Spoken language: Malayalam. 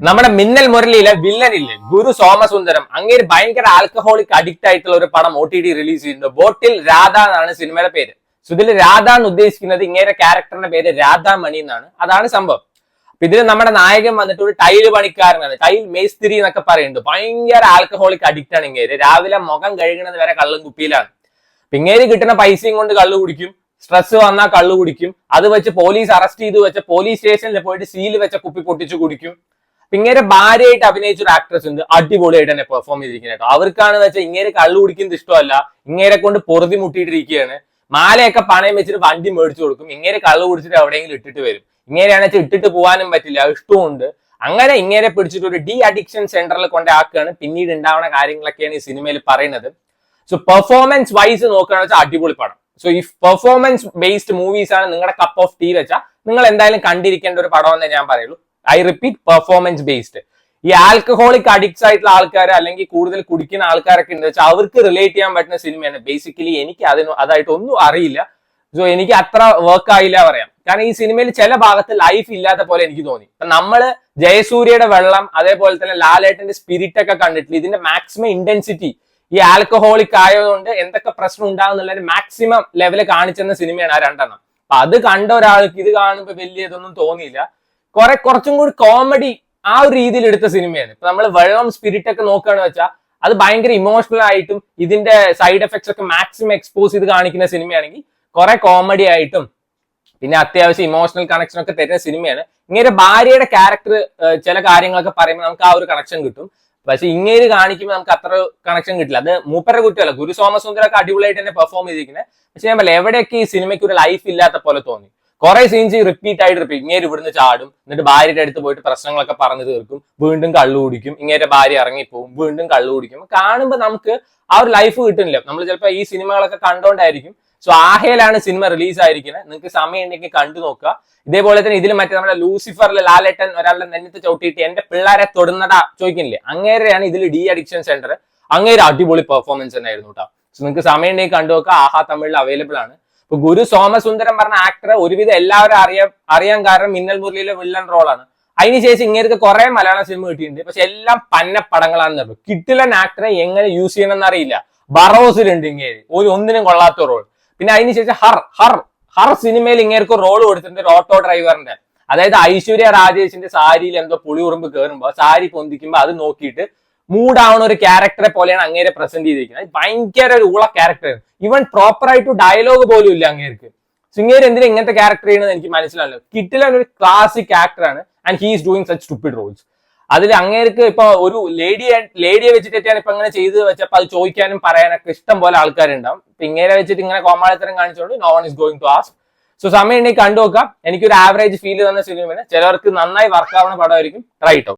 നമ്മുടെ മിന്നൽ മുരളിയിലെ വില്ലനില്ലേ ഗുരു സോമസുന്ദരം അങ്ങേര് ഭയങ്കര ആൽക്കഹോളിക് അഡിക്റ്റ് ആയിട്ടുള്ള ഒരു പടം OTT റിലീസ് ചെയ്യുന്നു. ബോട്ടിൽ രാധ എന്നാണ് സിനിമയുടെ പേര്. സോ ഇതിൽ രാധ എന്ന് ഉദ്ദേശിക്കുന്നത് ഇങ്ങേരെ ക്യാരക്ടറിന്റെ പേര് രാധാമണി എന്നാണ്. അതാണ് സംഭവം. അപ്പൊ ഇതിൽ നമ്മുടെ നായകൻ വന്നിട്ട് ഒരു ടൈൽ പണിക്കാരനാണ്, ടൈൽ മേസ്തിരി എന്നൊക്കെ പറയുന്നുണ്ട്. ഭയങ്കര ആൽക്കഹോളിക് അഡിക്റ്റ് ആണ് ഇങ്ങേര്. രാവിലെ മുഖം കഴുകുന്നത് വരെ കള്ളും കുപ്പിയിലാണ്. ഇങ്ങേര് കിട്ടുന്ന പൈസയും കൊണ്ട് കള്ളു കുടിക്കും, സ്ട്രെസ് വന്നാൽ കള്ളു കുടിക്കും. അത് വെച്ച് പോലീസ് അറസ്റ്റ് ചെയ്ത് വെച്ച പോലീസ് സ്റ്റേഷനിൽ പോയിട്ട് സീൽ വെച്ച കുപ്പി പൊട്ടിച്ചു കുടിക്കും. ഇങ്ങേരെ ഭാര്യയായിട്ട് അഭിനയിച്ച ഒരു ആക്ട്രസ് ഉണ്ട്, അടിപൊളിയായിട്ട് തന്നെ പെർഫോം ചെയ്തിരിക്കുന്നത് കേട്ടോ. അവർക്കാണ് വെച്ചാൽ ഇങ്ങേര് കള്ളു കുടിക്കുന്നത് ഇഷ്ടമല്ല, ഇങ്ങേരെ കൊണ്ട് പൊറുതി മുട്ടിയിട്ടിരിക്കുകയാണ്. മാലയൊക്കെ പണയം വെച്ചിട്ട് വണ്ടി മേടിച്ചു കൊടുക്കും. ഇങ്ങേരെ കള്ളു കുടിച്ചിട്ട് എവിടെയെങ്കിലും ഇട്ടിട്ട് വരും. ഇങ്ങേരെയാണെന്ന് വെച്ചാൽ ഇട്ടിട്ട് പോകാനും പറ്റില്ല, ഇഷ്ടമുണ്ട്. അങ്ങനെ ഇങ്ങേരെ പിടിച്ചിട്ട് ഒരു ഡി അഡിക്ഷൻ സെന്ററിൽ കൊണ്ടാക്കുകയാണ്. പിന്നീട് ഉണ്ടാവുന്ന കാര്യങ്ങളൊക്കെയാണ് ഈ സിനിമയിൽ പറയുന്നത്. സോ പെർഫോമൻസ് വൈസ് നോക്കുകയാണെന്ന് വെച്ചാൽ അടിപൊളി പടം. സോ ഈ പെർഫോമൻസ് ബേസ്ഡ് മൂവീസ് ആണ് നിങ്ങളുടെ കപ്പ് ഓഫ് ടീ വെച്ചാൽ നിങ്ങൾ എന്തായാലും കണ്ടിരിക്കേണ്ട ഒരു പടം എന്നേ ഞാൻ പറയുള്ളൂ. I repeat, performance based. ഈ ആൽക്കഹോളിക് അഡിക്ട്സ് ആയിട്ടുള്ള ആൾക്കാർ അല്ലെങ്കിൽ കൂടുതൽ കുടിക്കുന്ന ആൾക്കാരൊക്കെ ഉണ്ട് വെച്ചാൽ അവർക്ക് റിലേറ്റ് ചെയ്യാൻ പറ്റുന്ന സിനിമയാണ്. ബേസിക്കലി എനിക്ക് അതായിട്ട് ഒന്നും അറിയില്ല. സോ എനിക്ക് അത്ര വർക്ക് ആയില്ല പറയാം. കാരണം ഈ സിനിമയിൽ ചില ഭാഗത്ത് ലൈഫ് ഇല്ലാത്ത പോലെ എനിക്ക് തോന്നി. ഇപ്പൊ നമ്മള് ജയസൂര്യയുടെ വെള്ളം, അതേപോലെ തന്നെ ലാലേട്ടന്റെ സ്പിരിറ്റ് ഒക്കെ കണ്ടിട്ടില്ല. ഇതിന്റെ മാക്സിമം ഇന്റൻസിറ്റി ഈ ആൽക്കഹോളിക് ആയതുകൊണ്ട് എന്തൊക്കെ പ്രശ്നം ഉണ്ടാകുന്നുള്ള മാക്സിമം ലെവല് കാണിച്ചെന്ന സിനിമയാണ് ആ രണ്ടെണ്ണം. അപ്പൊ അത് കണ്ട ഒരാൾക്ക് ഇത് കാണുമ്പോൾ വലിയ ഇതൊന്നും തോന്നിയില്ല. കുറച്ചും കൂടി കോമഡി ആ ഒരു രീതിയിൽ എടുത്ത സിനിമയാണ്. ഇപ്പൊ നമ്മൾ വെള്ളം സ്പിരിറ്റ് ഒക്കെ നോക്കുകയാണെന്ന് വെച്ചാൽ അത് ഭയങ്കര ഇമോഷണൽ ആയിട്ടും ഇതിന്റെ സൈഡ് എഫക്ട്സ് ഒക്കെ മാക്സിമം എക്സ്പോസ് ചെയ്ത് കാണിക്കുന്ന സിനിമയാണെങ്കിൽ കുറെ കോമഡി ആയിട്ടും പിന്നെ അത്യാവശ്യം ഇമോഷണൽ കണക്ഷൻ ഒക്കെ തരുന്ന സിനിമയാണ്. ഇങ്ങനെ ഭാര്യയുടെ ക്യാരക്ടർ ചില കാര്യങ്ങളൊക്കെ പറയുമ്പോൾ നമുക്ക് ആ ഒരു കണക്ഷൻ കിട്ടും. പക്ഷെ ഇങ്ങേര് കാണിക്കുമ്പോൾ നമുക്ക് അത്ര കണക്ഷൻ കിട്ടില്ല. അത് മൂപ്പരുടെ കുറ്റമല്ല, ഗുരു സോമസുന്ദരൊക്കെ അടിപൊളിയായിട്ട് തന്നെ പെർഫോം ചെയ്തിരിക്കുന്നത്. പക്ഷെ ഞാൻ പറയാം, എവിടെയൊക്കെ ഈ സിനിമയ്ക്ക് ഒരു ലൈഫ് ഇല്ലാത്ത പോലെ തോന്നി. കുറെ സീൻസ് റിപ്പീറ്റ് ആയിട്ട് ഇങ്ങേര് ഇവിടുന്ന് ചാടും, എന്നിട്ട് ഭാര്യയുടെ അടുത്ത് പോയിട്ട് പ്രശ്നങ്ങളൊക്കെ പറഞ്ഞു തീർക്കും, വീണ്ടും കള്ളു കുടിക്കും, ഇങ്ങേരെ ഭാര്യ ഇറങ്ങിപ്പോവും, വീണ്ടും കള്ളു കുടിക്കും. കാണുമ്പോൾ നമുക്ക് ആ ഒരു ലൈഫ് കിട്ടുന്നില്ല. നമ്മൾ ചിലപ്പോൾ ഈ സിനിമകളൊക്കെ കണ്ടോണ്ടായിരിക്കും. സോ ആഹേലാണ് സിനിമ റിലീസ് ആയിരിക്കുന്നത്. നിങ്ങൾക്ക് സമയം ഉണ്ടെങ്കിൽ കണ്ടു നോക്കുക. ഇതേപോലെ തന്നെ ഇതിൽ മറ്റേ നമ്മുടെ ലൂസിഫറിൽ ലാലേട്ടൻ ഒരാളുടെ നെഞ്ഞത്ത് ചവിട്ടിയിട്ട് എന്റെ പിള്ളേരെ തൊടുന്നടാ ചോദിക്കുന്നില്ലേ, അങ്ങേരെയാണ് ഇതിൽ ഡി അഡിക്ഷൻ സെന്റർ. അങ്ങേരെ അടിപൊളി പെർഫോമൻസ് തന്നെ ആയിരുന്നു കേട്ടോ. സോ നിങ്ങൾക്ക് സമയം ഉണ്ടെങ്കിൽ കണ്ടു നോക്കുക. ആഹാ തമിഴിൽ അവൈലബിൾ ആണ്. ഇപ്പൊ ഗുരു സോമസുന്ദരം പറഞ്ഞ ആക്ടർ ഒരുവിധം എല്ലാവരും അറിയാൻ കാരണം മിന്നൽ മുരളിയിലെ വില്ലൻ റോളാണ്. അതിനുശേഷം ഇങ്ങേർക്ക് കുറെ മലയാള സിനിമ കിട്ടിയിട്ടുണ്ട്. പക്ഷെ എല്ലാം പന്ന പടങ്ങളാണെന്ന് പറഞ്ഞു. കിട്ടിലൻ ആക്ടറെ എങ്ങനെ യൂസ് ചെയ്യണമെന്ന് അറിയില്ല. ബറോസിലുണ്ട് ഇങ്ങേര് ഒന്നിനും കൊള്ളാത്ത റോൾ. പിന്നെ അതിനുശേഷം ഹർ സിനിമയിൽ ഇങ്ങേർക്ക് റോൾ കൊടുത്തിട്ടുണ്ട്, ഒരു ഓട്ടോ ഡ്രൈവറിന്റെ. അതായത് ഐശ്വര്യ രാജേഷിന്റെ സാരിയിൽ എന്തോ പുളി ഉറുമ്പ് കയറുമ്പോ സാരി പൊന്തിക്കുമ്പോ അത് നോക്കിയിട്ട് മൂഡാവുന്ന ഒരു ക്യാരക്ടറെ പോലെയാണ് അങ്ങേരെ പ്രസന്റ് ചെയ്തിരിക്കുന്നത്. ഭയങ്കര ഒരു ഊള ക്യാരക്ടർ. ഇവൻ പ്രോപ്പർ ആയിട്ട് ഡയലോഗ് പോലും ഇല്ല അങ്ങേർക്ക്. സിംഗേർ എന്തിനാ ഇങ്ങനത്തെ ക്യാരക്ടർ ചെയ്യണമെന്ന് എനിക്ക് മനസ്സിലാവില്ല. കിട്ടിലൻ ഒരു ക്ലാസിക് ആക്ടറാണ് and he is doing such stupid roles. അതിൽ അങ്ങേർക്ക് ഇപ്പൊ ഒരു ലേഡിയെ വെച്ചിട്ടാണ് ഇപ്പൊ അങ്ങനെ ചെയ്ത് വെച്ചപ്പോ അത് ചോദിക്കാനും പറയാനൊക്കെ ഇഷ്ടം പോലെ ആൾക്കാരുണ്ടാവും. ഇപ്പൊ ഇങ്ങനെ വെച്ചിട്ട് ഇങ്ങനെ കോമാളിത്തരം കാണിച്ചുകൊണ്ട് no one is going to ask. So സമയം ഉണ്ടെങ്കിൽ കണ്ടു നോക്കാം. എനിക്കൊരു ആവറേജ് ഫീൽ തന്ന സിനിമയാണ്. ചിലവർക്ക് നന്നായി വർക്ക് ആവുന്ന പടമായിരിക്കും. ട്രൈ ഇട്ടോ.